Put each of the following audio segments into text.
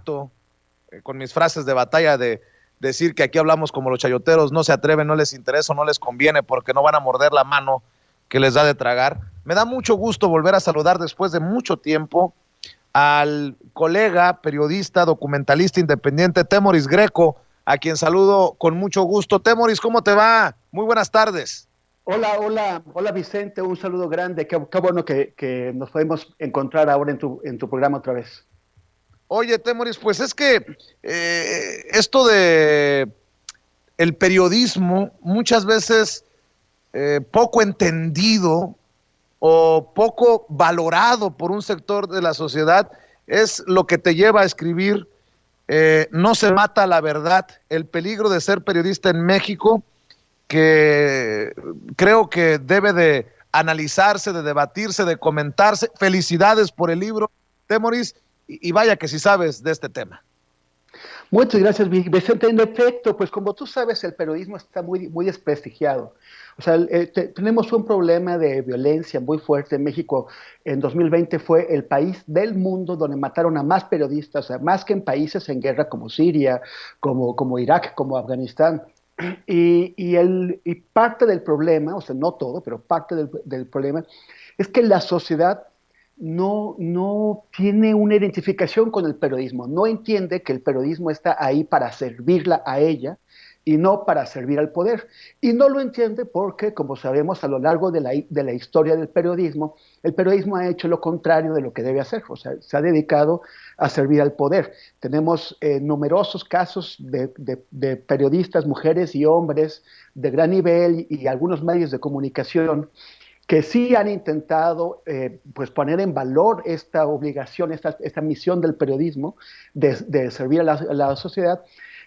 harto con mis frases de batalla de decir que aquí hablamos como los chayoteros, no se atreven, no les interesa, no les conviene porque no van a morder la mano que les da de tragar. Me da mucho gusto volver a saludar después de mucho tiempo al colega, periodista, documentalista independiente, Temoris Greco, a quien saludo con mucho gusto. Temoris, ¿cómo te va? Muy buenas tardes. Hola Vicente, un saludo grande, qué bueno que nos podemos encontrar ahora en tu programa otra vez. Oye, Temoris, pues es que esto de el periodismo muchas veces poco entendido o poco valorado por un sector de la sociedad es lo que te lleva a escribir No se mata la verdad, el peligro de ser periodista en México, que creo que debe de analizarse, de debatirse, de comentarse. Felicidades por el libro, Temoris, y vaya que si sabes de este tema. Muchas gracias, Vicente. En efecto, pues como tú sabes, el periodismo está muy desprestigiado. O sea, tenemos un problema de violencia muy fuerte en México. En 2020 fue el país del mundo donde mataron a más periodistas, o sea, más que en países en guerra como Siria, como Irak, como Afganistán. Y parte del problema, o sea, no todo, pero parte del problema es que la sociedad no tiene una identificación con el periodismo, no entiende que el periodismo está ahí para servirla a ella y no para servir al poder. Y no lo entiende porque, como sabemos, a lo largo de la historia del periodismo, el periodismo ha hecho lo contrario de lo que debe hacer, o sea, se ha dedicado a servir al poder. Tenemos numerosos casos de periodistas, mujeres y hombres de gran nivel y algunos medios de comunicación que sí han intentado pues poner en valor esta obligación, esta misión del periodismo de servir a la sociedad,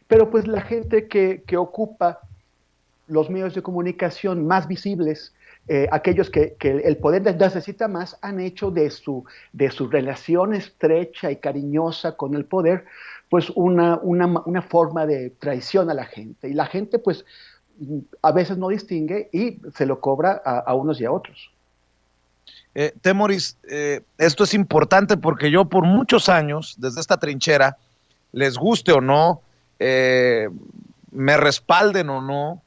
pero pues la gente que ocupa los medios de comunicación más visibles, aquellos que el poder necesita más, han hecho de su relación estrecha y cariñosa con el poder, pues una forma de traición a la gente. Y la gente pues a veces no distingue y se lo cobra a unos y a otros. Temoris, esto es importante porque yo por muchos años, desde esta trinchera, les guste o no, eh, me respalden o no,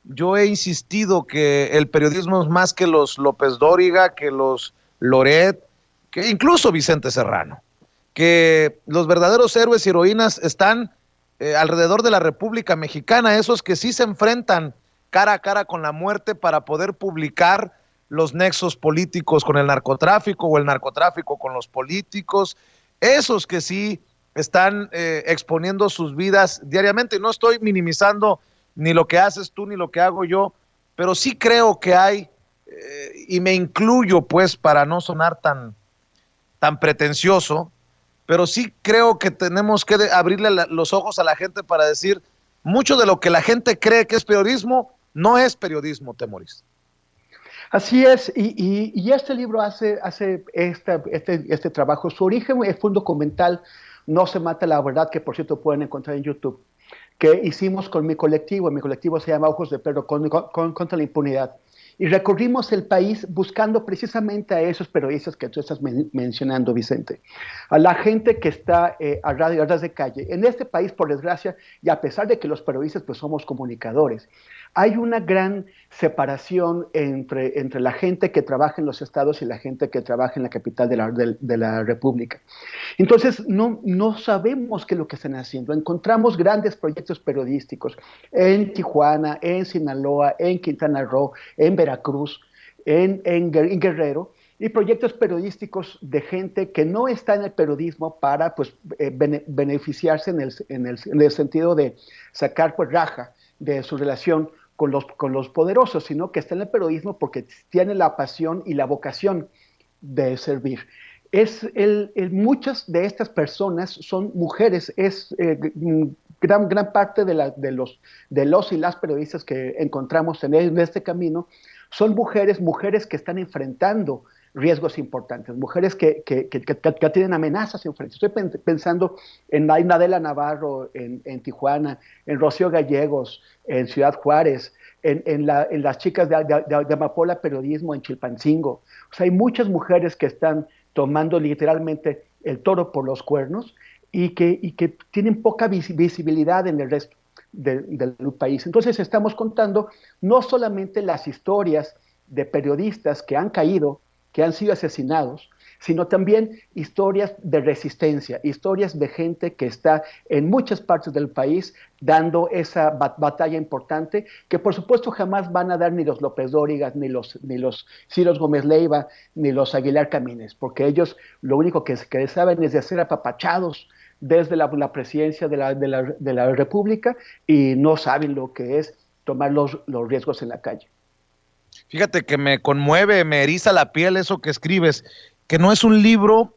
yo he insistido que el periodismo es más que los López Dóriga, que los Loret, que incluso Vicente Serrano, que los verdaderos héroes y heroínas están alrededor de la República Mexicana, esos que sí se enfrentan cara a cara con la muerte para poder publicar los nexos políticos con el narcotráfico o el narcotráfico con los políticos, esos que sí están exponiendo sus vidas diariamente. No estoy minimizando ni lo que haces tú ni lo que hago yo, pero sí creo que hay, y me incluyo pues para no sonar tan pretencioso, pero sí creo que tenemos que abrirle los ojos a la gente para decir, mucho de lo que la gente cree que es periodismo, no es periodismo, Temoris. Así es, y este libro hace este trabajo. Su origen fue un documental, No se mata la verdad, que por cierto pueden encontrar en YouTube, que hicimos con mi colectivo se llama Ojos de Perro contra la impunidad. Y recorrimos el país buscando precisamente a esos periodistas que tú estás mencionando, Vicente, a la gente que está a ras de calle. En este país, por desgracia, y a pesar de que los periodistas pues somos comunicadores, hay una gran separación entre la gente que trabaja en los estados y la gente que trabaja en la capital de la República. Entonces, no sabemos qué es lo que están haciendo. Encontramos grandes proyectos periodísticos en Tijuana, en Sinaloa, en Quintana Roo, en Veracruz, en Guerrero, y proyectos periodísticos de gente que no está en el periodismo para pues, beneficiarse en el sentido de sacar pues, raja de su relación con los poderosos, sino que está en el periodismo porque tiene la pasión y la vocación de servir. Muchas de estas personas son mujeres, gran parte de los y las periodistas que encontramos en este camino son mujeres que están enfrentando riesgos importantes, mujeres que tienen amenazas enfrente. Estoy pensando en Adela Navarro en Tijuana, en Rocío Gallegos en Ciudad Juárez, en las chicas de Amapola Periodismo en Chilpancingo. O sea, hay muchas mujeres que están tomando literalmente el toro por los cuernos y que tienen poca visibilidad en el resto del país. Entonces estamos contando no solamente las historias de periodistas que han caído, que han sido asesinados, sino también historias de resistencia, historias de gente que está en muchas partes del país dando esa batalla importante, que por supuesto jamás van a dar ni los López Dórigas, ni los Ciro Gómez Leiva, ni los Aguilar Camines, porque ellos lo único que saben es de ser apapachados desde la presidencia de la República y no saben lo que es tomar los riesgos en la calle. Fíjate que me conmueve, me eriza la piel eso que escribes, que no es un libro,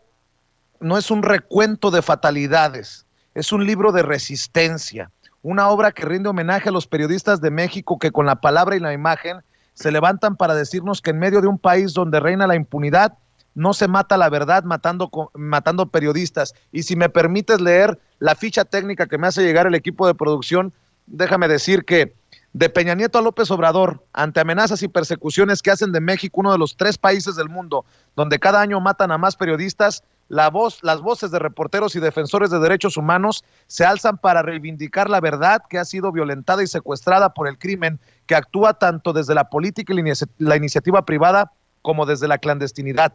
no es un recuento de fatalidades, es un libro de resistencia, una obra que rinde homenaje a los periodistas de México que con la palabra y la imagen se levantan para decirnos que en medio de un país donde reina la impunidad, no se mata la verdad matando periodistas. Y si me permites leer la ficha técnica que me hace llegar el equipo de producción, déjame decir que de Peña Nieto a López Obrador, ante amenazas y persecuciones que hacen de México uno de los 3 países del mundo donde cada año matan a más periodistas, las voces de reporteros y defensores de derechos humanos se alzan para reivindicar la verdad que ha sido violentada y secuestrada por el crimen que actúa tanto desde la política y la iniciativa privada como desde la clandestinidad.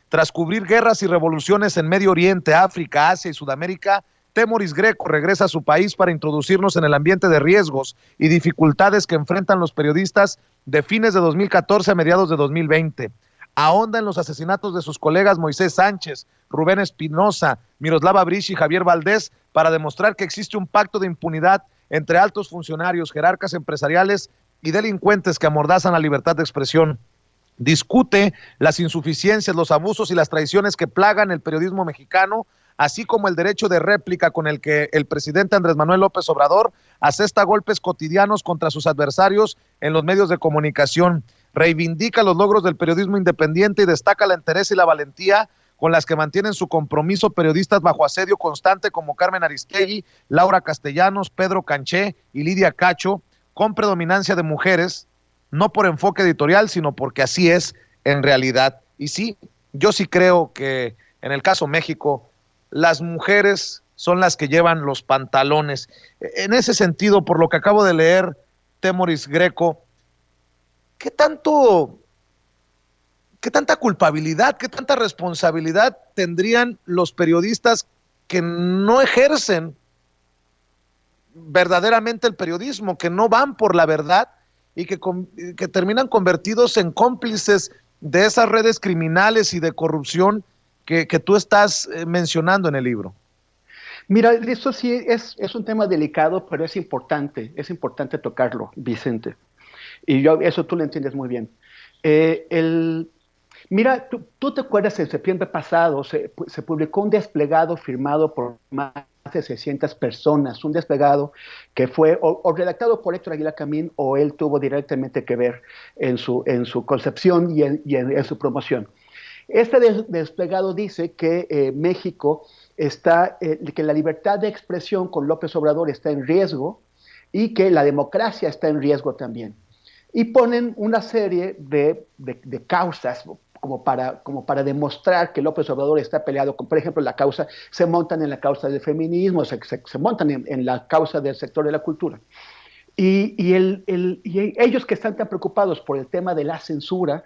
Tras cubrir guerras y revoluciones en Medio Oriente, África, Asia y Sudamérica, Temoris Greco regresa a su país para introducirnos en el ambiente de riesgos y dificultades que enfrentan los periodistas de fines de 2014 a mediados de 2020. Ahonda en los asesinatos de sus colegas Moisés Sánchez, Rubén Espinosa, Miroslava Brisci y Javier Valdés para demostrar que existe un pacto de impunidad entre altos funcionarios, jerarcas empresariales y delincuentes que amordazan la libertad de expresión. Discute las insuficiencias, los abusos y las traiciones que plagan el periodismo mexicano, así como el derecho de réplica con el que el presidente Andrés Manuel López Obrador asesta golpes cotidianos contra sus adversarios en los medios de comunicación. Reivindica los logros del periodismo independiente y destaca la entereza y la valentía con las que mantienen su compromiso periodistas bajo asedio constante como Carmen Aristegui, Laura Castellanos, Pedro Canché y Lidia Cacho, con predominancia de mujeres, no por enfoque editorial, sino porque así es en realidad. Y sí, yo sí creo que en el caso México, las mujeres son las que llevan los pantalones. En ese sentido, por lo que acabo de leer, Temoris Greco, ¿qué tanta culpabilidad, qué tanta responsabilidad tendrían los periodistas que no ejercen verdaderamente el periodismo, que no van por la verdad y que terminan convertidos en cómplices de esas redes criminales y de corrupción que tú estás mencionando en el libro? Mira, eso sí es un tema delicado, pero es importante tocarlo, Vicente. Y eso tú lo entiendes muy bien. Mira, tú te acuerdas, en septiembre pasado se publicó un desplegado firmado por más de 600 personas, un desplegado que fue o redactado por Héctor Aguilar Camín o él tuvo directamente que ver en su concepción en su promoción. Este desplegado dice que México que la libertad de expresión con López Obrador está en riesgo y que la democracia está en riesgo también. Y ponen una serie de causas como para demostrar que López Obrador está peleado con, por ejemplo, se montan en la causa del feminismo, se montan en la causa del sector de la cultura. Y ellos que están tan preocupados por el tema de la censura,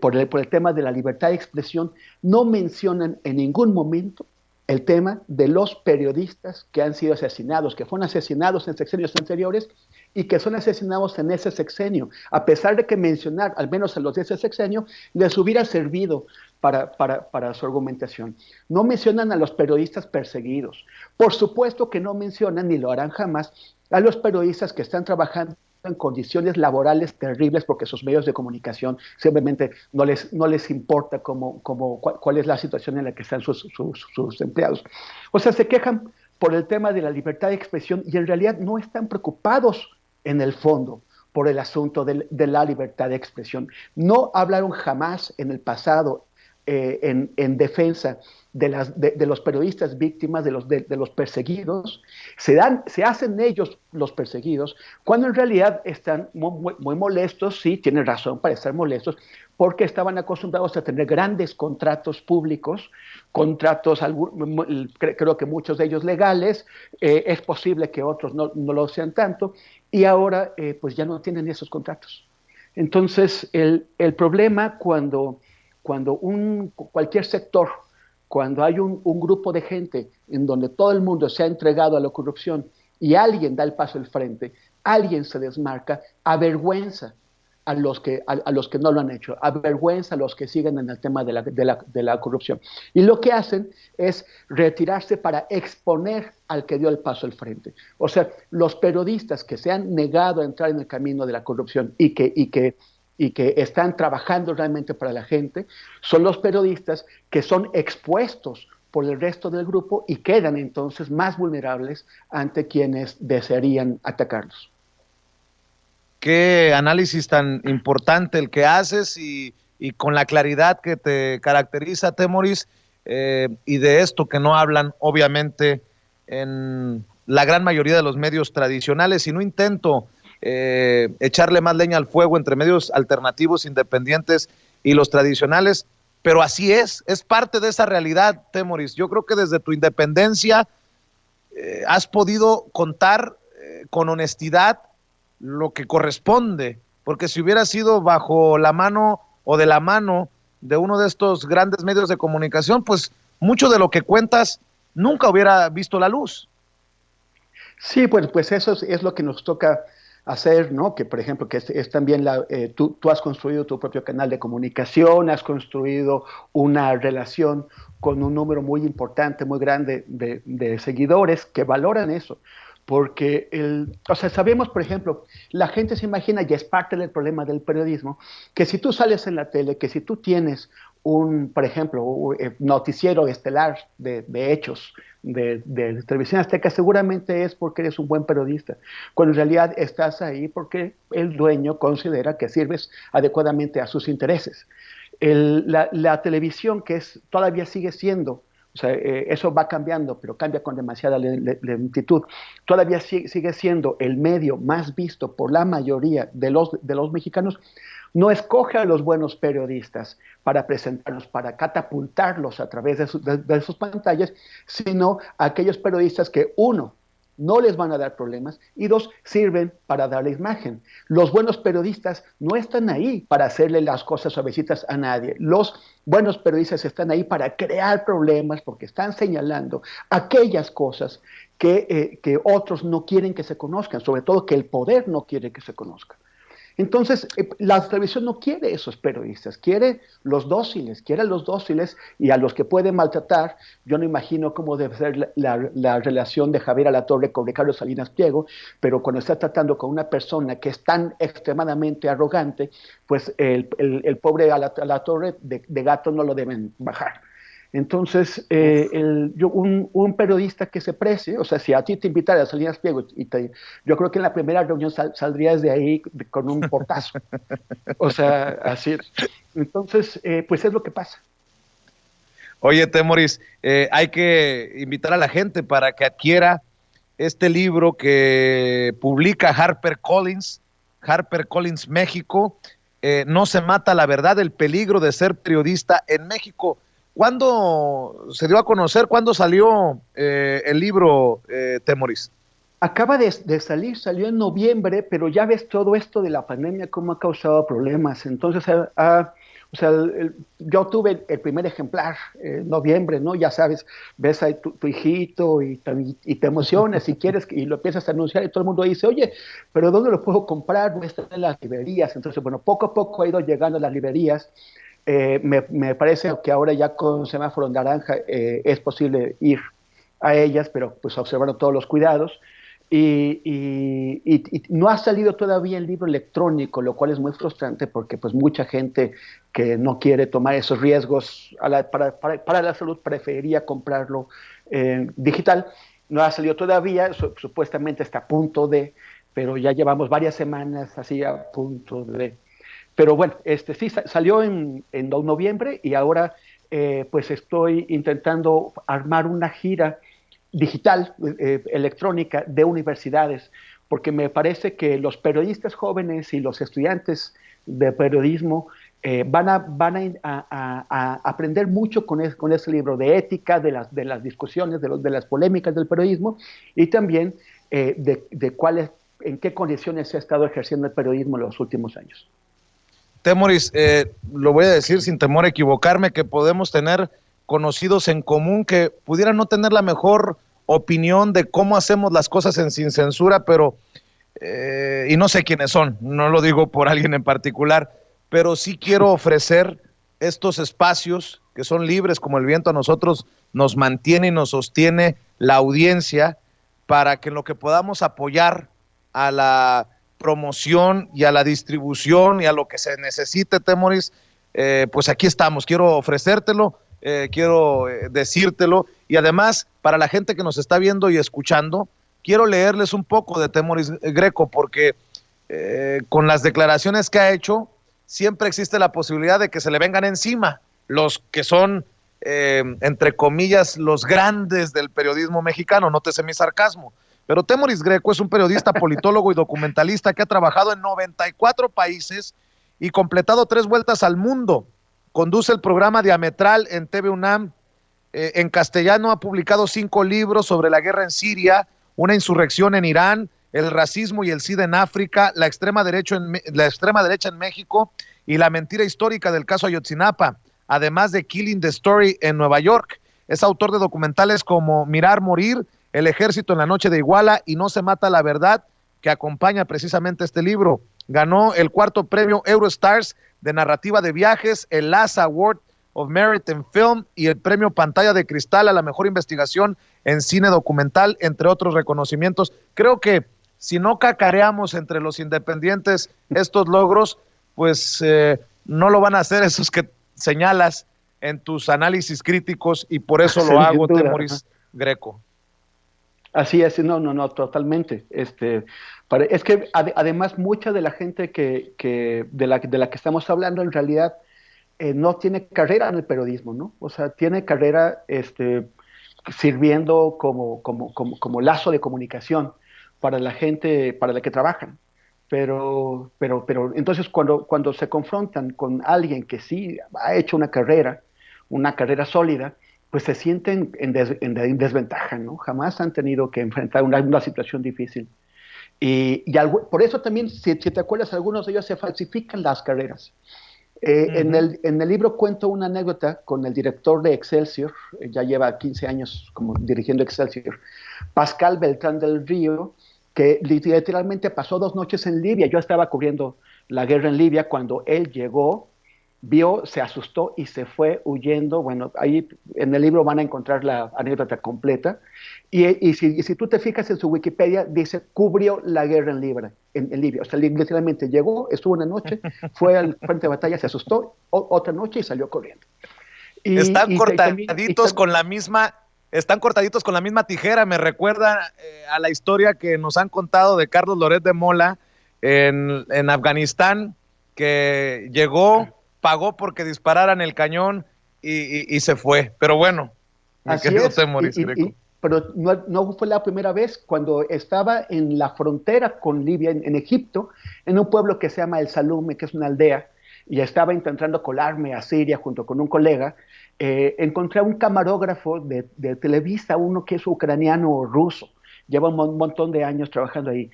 por el tema de la libertad de expresión, no mencionan en ningún momento el tema de los periodistas que han sido asesinados, que fueron asesinados en sexenios anteriores y que son asesinados en ese sexenio, a pesar de que mencionar al menos a los de ese sexenio les hubiera servido para su argumentación. No mencionan a los periodistas perseguidos. Por supuesto que no mencionan, ni lo harán jamás, a los periodistas que están trabajando en condiciones laborales terribles porque sus medios de comunicación simplemente no les importa cuál es la situación en la que están sus empleados. O sea, se quejan por el tema de la libertad de expresión y en realidad no están preocupados en el fondo por el asunto de la libertad de expresión. No hablaron jamás en el pasado en defensa de los periodistas víctimas, de los perseguidos, se hacen ellos los perseguidos, cuando en realidad están muy molestos, sí, tienen razón para estar molestos, porque estaban acostumbrados a tener grandes contratos públicos, contratos, creo que muchos de ellos legales, es posible que otros no lo sean tanto, y ahora pues ya no tienen esos contratos. Entonces, el problema cuando cualquier sector, cuando hay un grupo de gente en donde todo el mundo se ha entregado a la corrupción y alguien da el paso al frente, alguien se desmarca, avergüenza a los que no lo han hecho, avergüenza a los que siguen en el tema de la corrupción. Y lo que hacen es retirarse para exponer al que dio el paso al frente. O sea, los periodistas que se han negado a entrar en el camino de la corrupción y que están trabajando realmente para la gente, son los periodistas que son expuestos por el resto del grupo y quedan entonces más vulnerables ante quienes desearían atacarlos. Qué análisis tan importante el que haces y con la claridad que te caracteriza, Temoris, y de esto que no hablan, obviamente, en la gran mayoría de los medios tradicionales, y no intento echarle más leña al fuego entre medios alternativos, independientes y los tradicionales, pero así es parte de esa realidad, Temoris. Yo creo que desde tu independencia has podido contar con honestidad lo que corresponde, porque si hubiera sido bajo la mano o de la mano de uno de estos grandes medios de comunicación, pues mucho de lo que cuentas nunca hubiera visto la luz. Sí, pues eso es lo que nos toca hacer, ¿no? Que por ejemplo, que es también tú has construido tu propio canal de comunicación, has construido una relación con un número muy importante, muy grande de seguidores que valoran eso. Porque, o sea, sabemos, por ejemplo, la gente se imagina, y es parte del problema del periodismo, que si tú sales en la tele, que si tú tienes por ejemplo, un noticiero estelar de hechos de Televisión Azteca, seguramente es porque eres un buen periodista, cuando en realidad estás ahí porque el dueño considera que sirves adecuadamente a sus intereses. La televisión, todavía sigue siendo, o sea, eso va cambiando, pero cambia con demasiada lentitud. Todavía sigue siendo el medio más visto por la mayoría de los mexicanos. No escoge a los buenos periodistas para presentarlos, para catapultarlos a través de sus pantallas, sino a aquellos periodistas que, uno, no les van a dar problemas y dos, sirven para darle imagen. Los buenos periodistas no están ahí para hacerle las cosas suavecitas a nadie. Los buenos periodistas están ahí para crear problemas porque están señalando aquellas cosas que otros no quieren que se conozcan, sobre todo que el poder no quiere que se conozcan. Entonces, la televisión no quiere esos periodistas, quiere a los dóciles y a los que puede maltratar. Yo no imagino cómo debe ser la relación de Javier Alatorre con Ricardo Salinas Pliego, pero cuando está tratando con una persona que es tan extremadamente arrogante, pues el pobre Alatorre de gato no lo deben bajar. Entonces, un periodista que se precie, o sea, si a ti te invitara a Salinas Pliego, yo creo que en la primera reunión saldrías de ahí con un portazo. O sea, así. Entonces, pues es lo que pasa. Oye, Temoris, hay que invitar a la gente para que adquiera este libro que publica Harper Collins México, No se mata la verdad, el peligro de ser periodista en México. ¿Cuándo se dio a conocer? ¿Cuándo salió el libro, Temoris? Acaba de salir, salió en noviembre, pero ya ves todo esto de la pandemia, cómo ha causado problemas. Entonces, o sea, yo tuve el primer ejemplar en noviembre, ¿no? Ya sabes, ves ahí tu hijito y te emocionas y quieres y lo empiezas a anunciar y todo el mundo dice, oye, pero ¿dónde lo puedo comprar? No está en las librerías. Entonces, bueno, poco a poco ha ido llegando a las librerías. Me parece que ahora ya con semáforo naranja es posible ir a ellas, pero pues observando todos los cuidados. Y no ha salido todavía el libro electrónico, lo cual es muy frustrante porque pues mucha gente que no quiere tomar esos riesgos para la salud preferiría comprarlo digital. No ha salido todavía, supuestamente está a punto de, pero ya llevamos varias semanas así a punto de. Pero bueno, sí, salió en noviembre y ahora pues estoy intentando armar una gira digital, electrónica, de universidades, porque me parece que los periodistas jóvenes y los estudiantes de periodismo van a aprender mucho con ese libro de ética, de las discusiones, de las polémicas del periodismo, y también en qué condiciones se ha estado ejerciendo el periodismo en los últimos años. Temoris, lo voy a decir sin temor a equivocarme, que podemos tener conocidos en común que pudieran no tener la mejor opinión de cómo hacemos las cosas en Sin Censura, pero, y no sé quiénes son, no lo digo por alguien en particular, pero sí quiero ofrecer estos espacios que son libres como el viento. A nosotros nos mantiene y nos sostiene la audiencia, para que en lo que podamos apoyar a la promoción y a la distribución y a lo que se necesite, Temoris, pues aquí estamos. Quiero ofrecértelo, quiero decírtelo, y además para la gente que nos está viendo y escuchando, quiero leerles un poco de Temoris Greco, porque con las declaraciones que ha hecho siempre existe la posibilidad de que se le vengan encima los que son entre comillas los grandes del periodismo mexicano. Nótese mi sarcasmo. Pero Temoris Greco es un periodista, politólogo y documentalista que ha trabajado en 94 países y completado 3 vueltas al mundo. Conduce el programa Diametral en TV UNAM. En castellano ha publicado 5 libros sobre la guerra en Siria, una insurrección en Irán, el racismo y el SIDA en África, la extrema derecha en México y la mentira histórica del caso Ayotzinapa, además de Killing the Story en Nueva York. Es autor de documentales como Mirar, Morir, El Ejército en la Noche de Iguala y No se mata la verdad, que acompaña precisamente este libro. Ganó el 4º premio Eurostars de narrativa de viajes, el LASA Award of Merit in Film y el premio Pantalla de Cristal a la mejor investigación en cine documental, entre otros reconocimientos. Creo que si no cacareamos entre los independientes estos logros, pues no lo van a hacer esos que señalas en tus análisis críticos, y por eso lo hago, Temoris Greco. Así es, no, totalmente. Es que además mucha de la gente de la que estamos hablando en realidad no tiene carrera en el periodismo, ¿no? O sea, tiene carrera sirviendo como lazo de comunicación para la gente para la que trabajan. Pero entonces cuando se confrontan con alguien que sí ha hecho una carrera sólida, pues se sienten en desventaja, ¿no? Jamás han tenido que enfrentar una situación difícil. Por eso también, si te acuerdas, algunos de ellos se falsifican las carreras. En el libro cuento una anécdota con el director de Excelsior, ya lleva 15 años como dirigiendo Excelsior, Pascal Beltrán del Río, que literalmente pasó 2 noches en Libia. Yo estaba cubriendo la guerra en Libia cuando él llegó, vio, se asustó y se fue huyendo. Bueno, ahí en el libro van a encontrar la anécdota completa. Y si tú te fijas en su Wikipedia, dice, cubrió la guerra en Libia. O sea, literalmente llegó, estuvo una noche, fue al frente de batalla, se asustó, otra noche y salió corriendo. Están cortaditos con la misma tijera. Me recuerda a la historia que nos han contado de Carlos Loret de Mola en Afganistán, que llegó, pagó porque dispararan el cañón y se fue. Pero bueno, mi querido Temoris Greco. Pero no fue la primera vez. Cuando estaba en la frontera con Libia, en Egipto, en un pueblo que se llama El Salume, que es una aldea, y estaba intentando colarme a Siria junto con un colega, encontré a un camarógrafo de Televisa, uno que es ucraniano o ruso, lleva un montón de años trabajando ahí,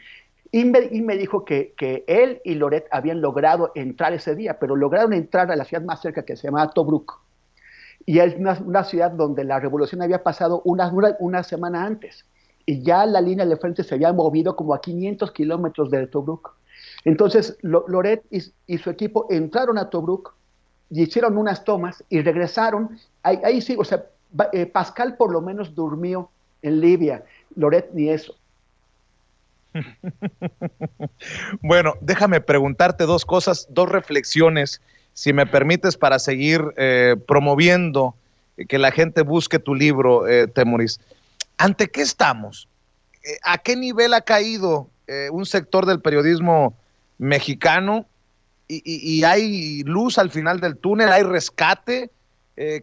y me dijo que él y Loret habían logrado entrar ese día, pero lograron entrar a la ciudad más cerca, que se llama Tobruk, y es una ciudad donde la revolución había pasado una semana antes, y ya la línea de frente se había movido como a 500 kilómetros de Tobruk. Entonces Loret y su equipo entraron a Tobruk y hicieron unas tomas y regresaron. Ahí sí, o sea, Pascal por lo menos durmió en Libia, Loret ni eso. Bueno, déjame preguntarte 2 cosas, 2 reflexiones, si me permites, para seguir promoviendo que la gente busque tu libro, Temoris. ¿Ante qué estamos? ¿A qué nivel ha caído un sector del periodismo mexicano? ¿Y hay luz al final del túnel? ¿Hay rescate?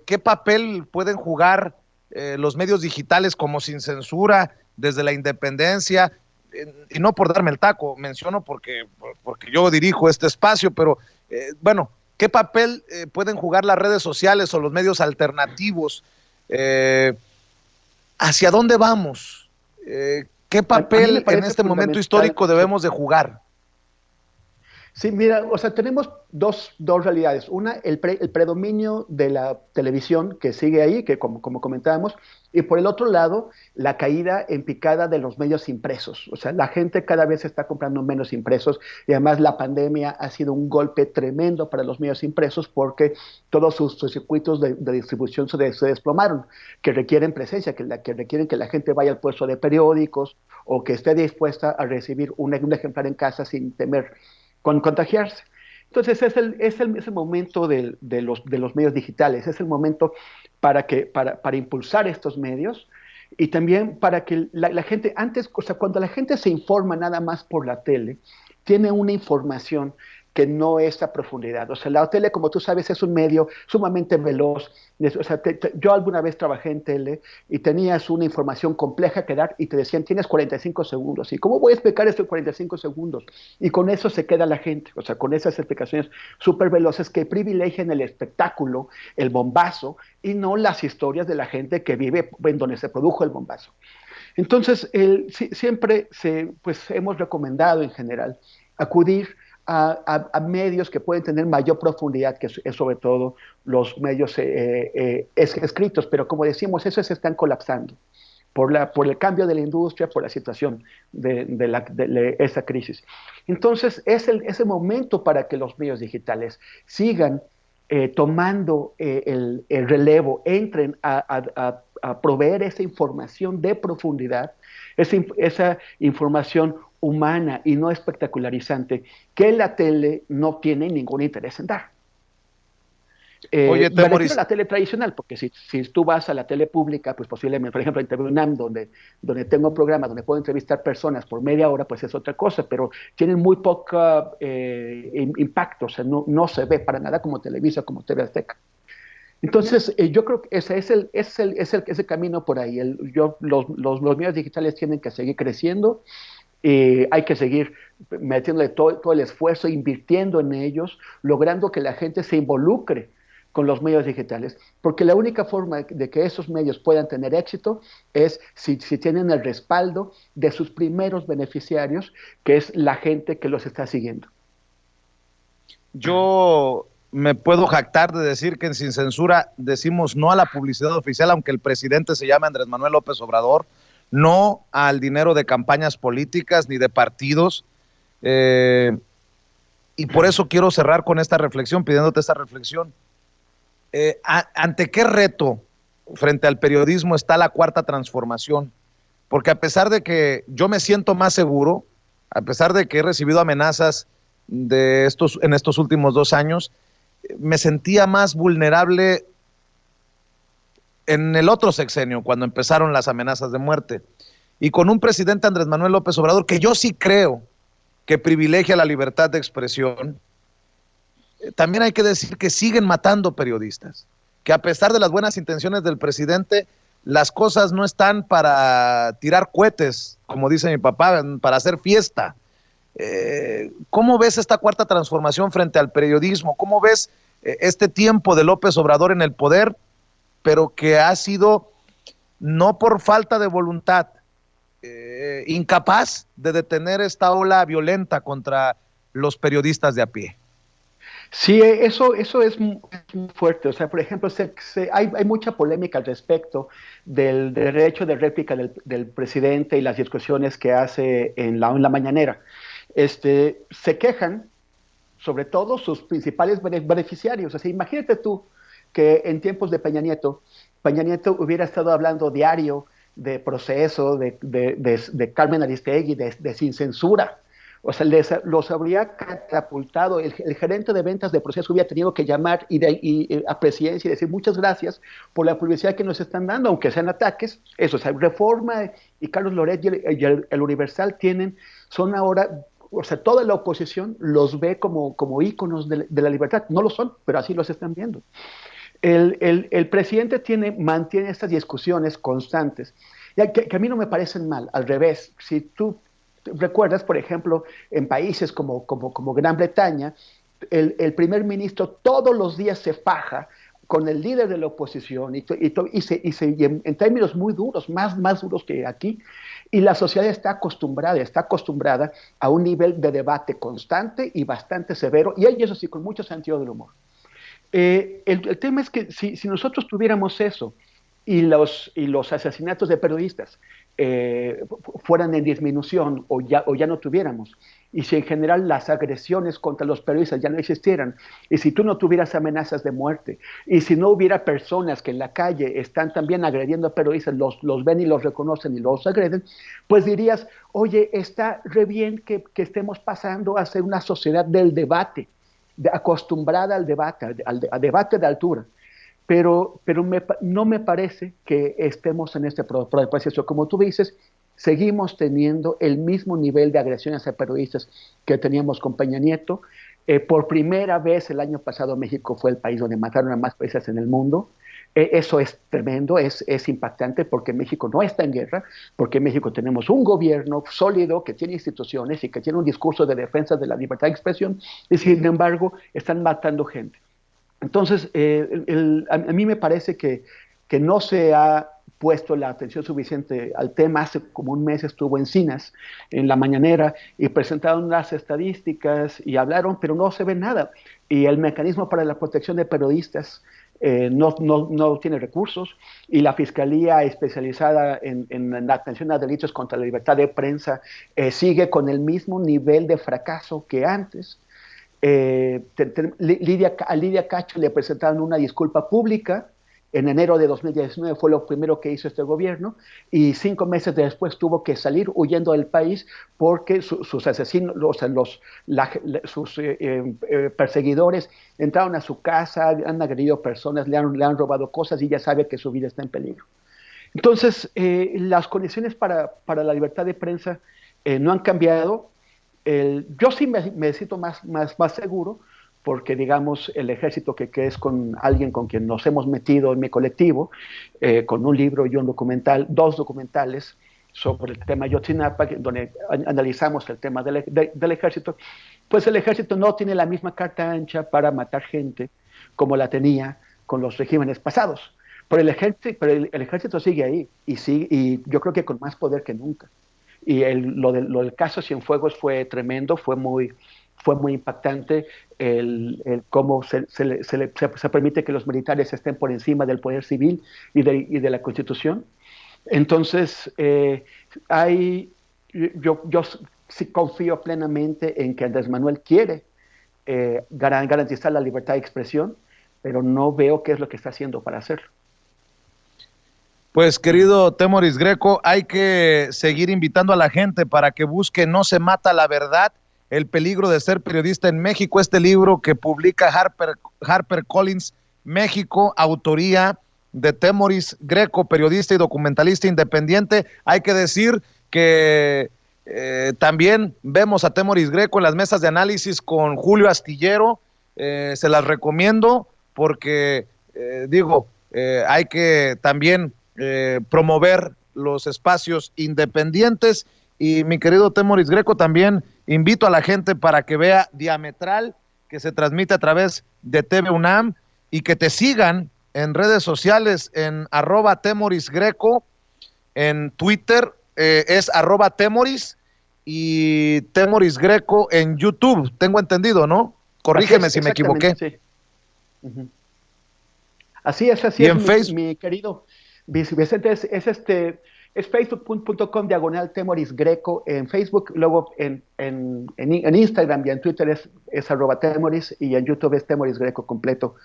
¿Qué papel pueden jugar los medios digitales como Sin Censura, desde la independencia? Y no por darme el taco, menciono porque yo dirijo este espacio, pero bueno, ¿qué papel pueden jugar las redes sociales o los medios alternativos? ¿Hacia dónde vamos? ¿Qué A mí me papel en parece este momento fundamental. histórico debemos de jugar? Sí, mira, o sea, tenemos dos realidades. Una, el predominio de la televisión que sigue ahí, que como comentábamos, y por el otro lado, la caída en picada de los medios impresos. O sea, la gente cada vez está comprando menos impresos y además la pandemia ha sido un golpe tremendo para los medios impresos porque todos sus circuitos de distribución se desplomaron, que requieren presencia, que requieren que la gente vaya al puesto de periódicos o que esté dispuesta a recibir un ejemplar en casa sin temer con contagiarse. Entonces es el momento de los medios digitales, es el momento para impulsar estos medios y también para que la gente, antes, o sea, cuando la gente se informa nada más por la tele, tiene una información que no es a profundidad. O sea, la tele, como tú sabes, es un medio sumamente veloz. O sea, yo alguna vez trabajé en tele y tenías una información compleja que dar y te decían, tienes 45 segundos. ¿Y cómo voy a explicar esto en 45 segundos? Y con eso se queda la gente. O sea, con esas explicaciones súper veloces que privilegian el espectáculo, el bombazo, y no las historias de la gente que vive en donde se produjo el bombazo. Entonces, siempre pues, hemos recomendado en general acudir a medios que pueden tener mayor profundidad, que es sobre todo los medios escritos, pero como decimos, esos se están colapsando por el cambio de la industria, por la situación de esa crisis. Entonces, es el momento para que los medios digitales sigan tomando el relevo, entren a proveer esa información de profundidad, esa información humana y no espectacularizante que la tele no tiene ningún interés en dar. Oye, Me refiero a Temoris, la tele tradicional, porque si tú vas a la tele pública, pues posiblemente, por ejemplo, en TV UNAM, donde tengo programas, donde puedo entrevistar personas por media hora, pues es otra cosa, pero tienen muy poco impacto, o sea, no se ve para nada como Televisa, como TV Azteca. Entonces, yo creo que ese es el camino por ahí. Los medios digitales tienen que seguir creciendo, hay que seguir metiéndole todo el esfuerzo, invirtiendo en ellos, logrando que la gente se involucre con los medios digitales, porque la única forma de que esos medios puedan tener éxito es si tienen el respaldo de sus primeros beneficiarios, que es la gente que los está siguiendo. yo me puedo jactar de decir que en Sin Censura decimos no a la publicidad oficial, aunque el presidente se llame Andrés Manuel López Obrador, no al dinero de campañas políticas ni de partidos. Eh, y por eso quiero cerrar con esta reflexión, pidiéndote esta reflexión. ¿Ante qué reto frente al periodismo está la cuarta transformación? Porque a pesar de que yo me siento más seguro, a pesar de que he recibido amenazas en estos últimos 2 años, me sentía más vulnerable en el otro sexenio, cuando empezaron las amenazas de muerte. Y con un presidente Andrés Manuel López Obrador, que yo sí creo que privilegia la libertad de expresión, también hay que decir que siguen matando periodistas, que a pesar de las buenas intenciones del presidente, las cosas no están para tirar cohetes, como dice mi papá, para hacer fiesta. ¿Cómo ves esta cuarta transformación frente al periodismo? ¿Cómo ves este tiempo de López Obrador en el poder, pero que ha sido no por falta de voluntad, incapaz de detener esta ola violenta contra los periodistas de a pie? Sí, eso es muy fuerte. O sea, por ejemplo, hay mucha polémica al respecto del derecho de réplica del presidente y las discusiones que hace en la mañanera. Se quejan, sobre todo sus principales beneficiarios. O sea, imagínate tú que en tiempos de Peña Nieto hubiera estado hablando diario de Proceso, de Carmen Aristegui, de Sin Censura. O sea, los habría catapultado. El gerente de ventas de Proceso hubiera tenido que llamar a Presidencia y decir muchas gracias por la publicidad que nos están dando, aunque sean ataques. Eso, o sea, Reforma y Carlos Loret y el Universal son ahora, o sea, toda la oposición los ve como íconos de la libertad. No lo son, pero así los están viendo. El presidente mantiene estas discusiones constantes, ya que a mí no me parecen mal, al revés. Si tú recuerdas, por ejemplo, en países como Gran Bretaña, el primer ministro todos los días se faja con el líder de la oposición y en términos muy duros, más duros que aquí, y la sociedad está acostumbrada a un nivel de debate constante y bastante severo, y eso sí, con mucho sentido del humor. El tema es que si nosotros tuviéramos eso y los asesinatos de periodistas fueran en disminución o ya no tuviéramos, y si en general las agresiones contra los periodistas ya no existieran, y si tú no tuvieras amenazas de muerte, y si no hubiera personas que en la calle están también agrediendo a periodistas, los ven y los reconocen y los agreden, pues dirías, oye, está re bien que estemos pasando a ser una sociedad del debate, acostumbrada al debate de altura, pero no me parece que estemos en este proceso. Como tú dices, seguimos teniendo el mismo nivel de agresiones a periodistas que teníamos con Peña Nieto. Por primera vez el año pasado México fue el país donde mataron a más periodistas en el mundo. Eso es tremendo, es impactante porque México no está en guerra, porque en México tenemos un gobierno sólido que tiene instituciones y que tiene un discurso de defensa de la libertad de expresión, y sin embargo están matando gente. Entonces, a mí me parece que no se ha puesto la atención suficiente al tema. Hace como un mes estuvo Encinas en la mañanera y presentaron las estadísticas y hablaron, pero no se ve nada. Y el mecanismo para la protección de periodistas no tiene recursos, y la Fiscalía especializada en la atención a delitos contra la libertad de prensa sigue con el mismo nivel de fracaso que antes. A Lidia Cacho le presentaron una disculpa pública en enero de 2019, fue lo primero que hizo este gobierno, y 5 meses después tuvo que salir huyendo del país porque sus asesinos, sus perseguidores entraron a su casa, han agredido personas, le han robado cosas, y ya sabe que su vida está en peligro. Entonces, las condiciones para la libertad de prensa no han cambiado. Yo sí me siento más seguro porque, digamos, el ejército, que es con alguien con quien nos hemos metido en mi colectivo, con un libro y un documental, 2 documentales sobre el tema Ayotzinapa, donde analizamos el tema del ejército, pues el ejército no tiene la misma carta ancha para matar gente como la tenía con los regímenes pasados. Pero el ejército sigue ahí, y yo creo que con más poder que nunca. Y lo del caso Cienfuegos fue tremendo, fue muy impactante el cómo se permite que los militares estén por encima del poder civil y de la Constitución. Entonces, yo sí confío plenamente en que Andrés Manuel quiere garantizar la libertad de expresión, pero no veo qué es lo que está haciendo para hacerlo. Pues, querido Temoris Greco, hay que seguir invitando a la gente para que busque No se mata la verdad, el peligro de ser periodista en México, este libro que publica HarperCollins México, autoría de Temoris Greco, periodista y documentalista independiente. Hay que decir que también vemos a Temoris Greco en las mesas de análisis con Julio Astillero. Se las recomiendo porque, hay que también promover los espacios independientes. Y mi querido Temoris Greco, también invito a la gente para que vea Diametral, que se transmite a través de TV UNAM, y que te sigan en redes sociales en @temorisgreco, en Twitter es @temoris, y Temoris Greco en YouTube, tengo entendido, ¿no? Corrígeme si me equivoqué. Sí. Uh-huh. Así es, y en Facebook, mi querido Vicente, es facebook.com/Temoris Greco en Facebook, luego en Instagram y en Twitter es @Temoris, y en YouTube es Temoris Greco completo.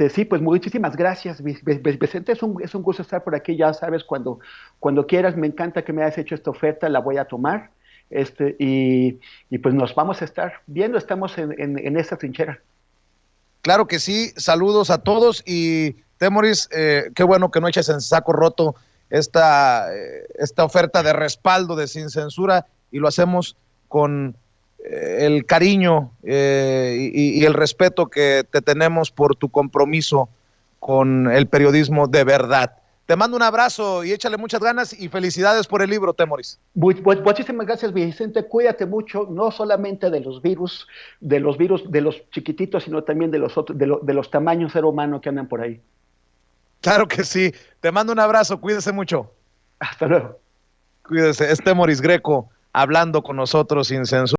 Sí, pues muchísimas gracias, Vicente, es un gusto estar por aquí, ya sabes, cuando quieras. Me encanta que me hayas hecho esta oferta, la voy a tomar, y pues nos vamos a estar viendo, estamos en esta trinchera. Claro que sí, saludos a todos, y Temoris, qué bueno que no eches en saco roto esta oferta de respaldo de Sin Censura, y lo hacemos con el cariño y el respeto que te tenemos por tu compromiso con el periodismo de verdad. Te mando un abrazo y échale muchas ganas y felicidades por el libro, Temoris. Muchísimas gracias, Vicente. Cuídate mucho, no solamente de los chiquititos, sino también de los otros, de los tamaños ser humano que andan por ahí. Claro que sí. Te mando un abrazo. Cuídese mucho. Hasta luego. Cuídese. Es Temoris Greco hablando con nosotros sin censura.